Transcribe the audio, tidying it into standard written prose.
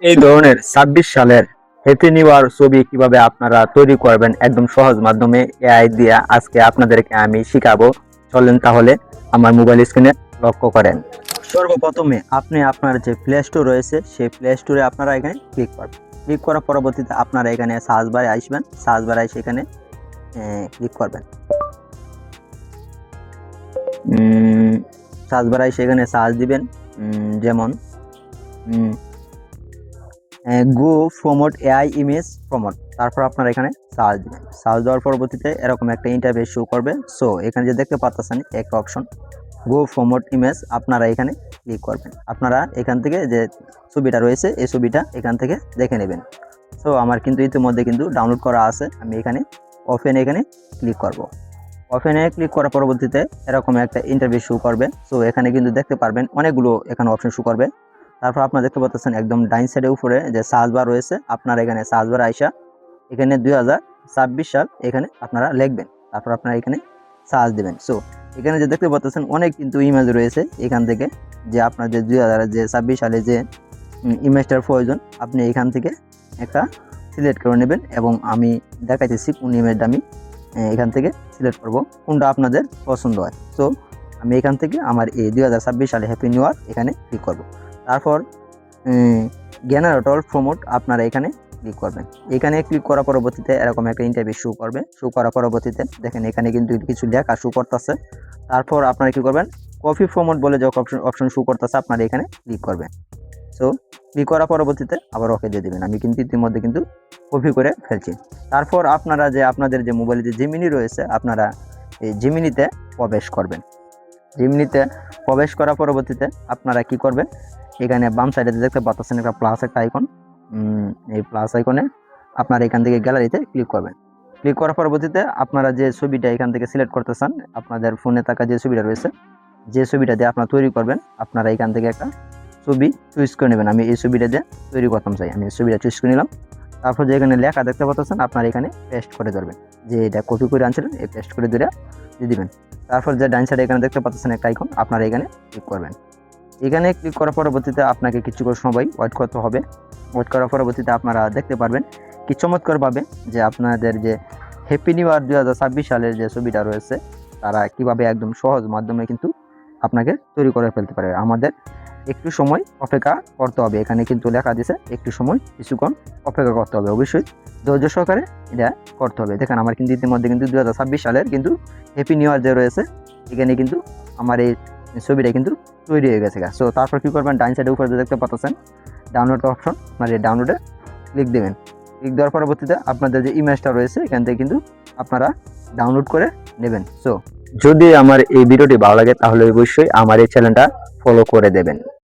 এই ধরনের 26 সালের হ্যাপি নিউ ইয়ার ছবি কিভাবে আপনারা তৈরি করবেন একদম সহজ মাধ্যমে এআই দিয়ে আজকে আপনাদেরকে আমি শিখাবো। চলেন তাহলে আমার মোবাইল স্ক্রিনে লক্ষ্য করেন। সর্বপ্রথমে আপনি আপনার যে প্লে স্টোর রয়েছে সেই প্লে স্টোরে আপনারা এখানে ক্লিক করবেন। ক্লিক করার পরবর্তীতে আপনারা এখানে সার্চ বারে আসবেন, সার্চ বারে এসে এখানে ক্লিক করবেন। সার্চ বারে এসে এখানে সার্চ দিবেন, যেমন গো প্রমোট এআই ইমেজ প্রমোট। তারপর আপনারা এখানে সার্চ দিবেন। সার্চ দেওয়ার পরবর্তীতে এরকম একটা ইন্টারফেস শো করবে। সো এখানে যে দেখতে পাচ্ছেন একটা অপশন গো প্রমোট ইমেজ, আপনারা এখানে ক্লিক করবেন। আপনারা এখান থেকে যে ছবিটা রয়েছে এই ছবিটা এখান থেকে দেখে নেবেন। সো আমার কিন্তু ইতিমধ্যে কিন্তু ডাউনলোড করা আছে। আমি এখানে এখানে ক্লিক করব। ওপেনে ক্লিক করার পরবর্তীতে এরকম একটা ইন্টারফেস শো করবে। সো এখানে কিন্তু দেখতে পারবেন অনেকগুলো এখানে অপশন শো করবে। তারপর আপনারা দেখতে পাচ্ছেন একদম ডাইন সাইডের উপরে যে সার্চ বার রয়েছে, আপনারা এখানে সার্চ বার আইসা এখানে 2026 সাল এখানে আপনারা লিখবেন। তারপর আপনারা এখানে সার্চ দিবেন। সো এখানে যে দেখতে পাচ্ছেন অনেক কিন্তু ইমেজ রয়েছে এখান থেকে, যে আপনার যে 2026 সালে যে ইমেজটার প্রয়োজন আপনি এখান থেকে একটা সিলেক্ট করে নেবেন এবং আমি দেখাইতেছি কোন ইমেজটা আমি এখান থেকে সিলেক্ট করব, কোনটা আপনাদের পছন্দ হয়। সো আমি এখান থেকে আমার এই 2026 সালে হ্যাপি নিউ ইয়ার এখানে ক্লিক করব। তারপর জেনারেটর প্রমোট আপনারা এখানে ক্লিক করবেন। এখানে ক্লিক করার পরবর্তীতে এরকম একটা ইন্টারফেস শো করবে। শো করার পরবর্তীতে দেখেন এখানে কিন্তু কিছু লেখা শো করতেছে। তারপর আপনারা কি করবেন, কপি প্রমোট বলে যে অপশন শো করতেছে আপনারা এখানে ক্লিক করবেন। সো ক্লিক করার পরবর্তীতে আবার ওকে দিয়ে দেবেন। আমি কিন্তু ইতিমধ্যে কিন্তু কপি করে ফেলছি। তারপর আপনারা যে আপনাদের যে মোবাইলে যে জিমিনি রয়েছে আপনারা এই জিমিনিতে প্রবেশ করবেন। জিমিনিতে প্রবেশ করার পরবর্তীতে আপনারা কি করবেন, এখানে বাম সাইডে দেখতে পাচ্ছেন একটা প্লাস একটা আইকন, এই প্লাস আইকনে আপনারা এখান থেকে গ্যালারিতে ক্লিক করবেন। ক্লিক করার পরবর্তীতে আপনারা যে ছবিটা এখান থেকে সিলেক্ট করতে চান, আপনাদের ফোনে থাকা যে ছবিটা রয়েছে যে ছবিটা দিয়ে আপনারা তৈরি করবেন আপনারা এখান থেকে একটা ছবি চুজ করে নেবেন। আমি এই ছবিটা দিয়ে তৈরি করতাম চাই, আমি এই ছবিটা চুজ করে নিলাম। তারপর যে এখানে লেখা দেখতে পাচ্ছেন আপনারা এখানে পেস্ট করে ধরবেন, যে এটা কপি করে আনছিলেন এই পেস্ট করে ধরে দিয়ে দিবেন। তারপর যে ডাইন সাইডে এখানে দেখতে পাচ্ছেন একটা আইকন, আপনারা এখানে ক্লিক করবেন। এখানে ক্লিক করার পরবর্তীতে আপনাকে কিছু সময় ওয়েট করতে হবে। ওয়েট করার পরবর্তীতে আপনারা দেখতে পারবেন কি চমৎকারভাবে যে আপনাদের যে হ্যাপি নিউ ইয়ার 2026 সালের যে ছবিটা রয়েছে তারা কিভাবে একদম সহজ মাধ্যমে কিন্তু আপনাকে তৈরি করে ফেলতে পারে। আমাদের একটু সময় অপেক্ষা করতে হবে, এখানে কিন্তু লেখা দিয়েছে একটু সময় কিছুক্ষণ অপেক্ষা করতে হবে, অবশ্যই ধৈর্য সহকারে এটা করতে হবে। দেখেন আমার কিন্তু ইতিমধ্যে কিন্তু 2026 সালের কিন্তু হ্যাপি নিউ ইয়ার যে রয়েছে এখানে কিন্তু আমার এই ছবিটা কিন্তু তৈরি হয়ে গেছে। সো তারপর কী করবেন, ডাইন সাইডের উপরে দেখতে পাচ্ছেন ডাউনলোড অপশন, আপনার এই ডাউনলোডে ক্লিক দেবেন। ক্লিক দেওয়ার পরবর্তীতে আপনাদের যে ইমেজটা রয়েছে এখান থেকে কিন্তু আপনারা ডাউনলোড করে নেবেন। সো যদি আমার এই ভিডিওটি ভালো লাগে তাহলে অবশ্যই আমার এই চ্যানেলটা ফলো করে দেবেন।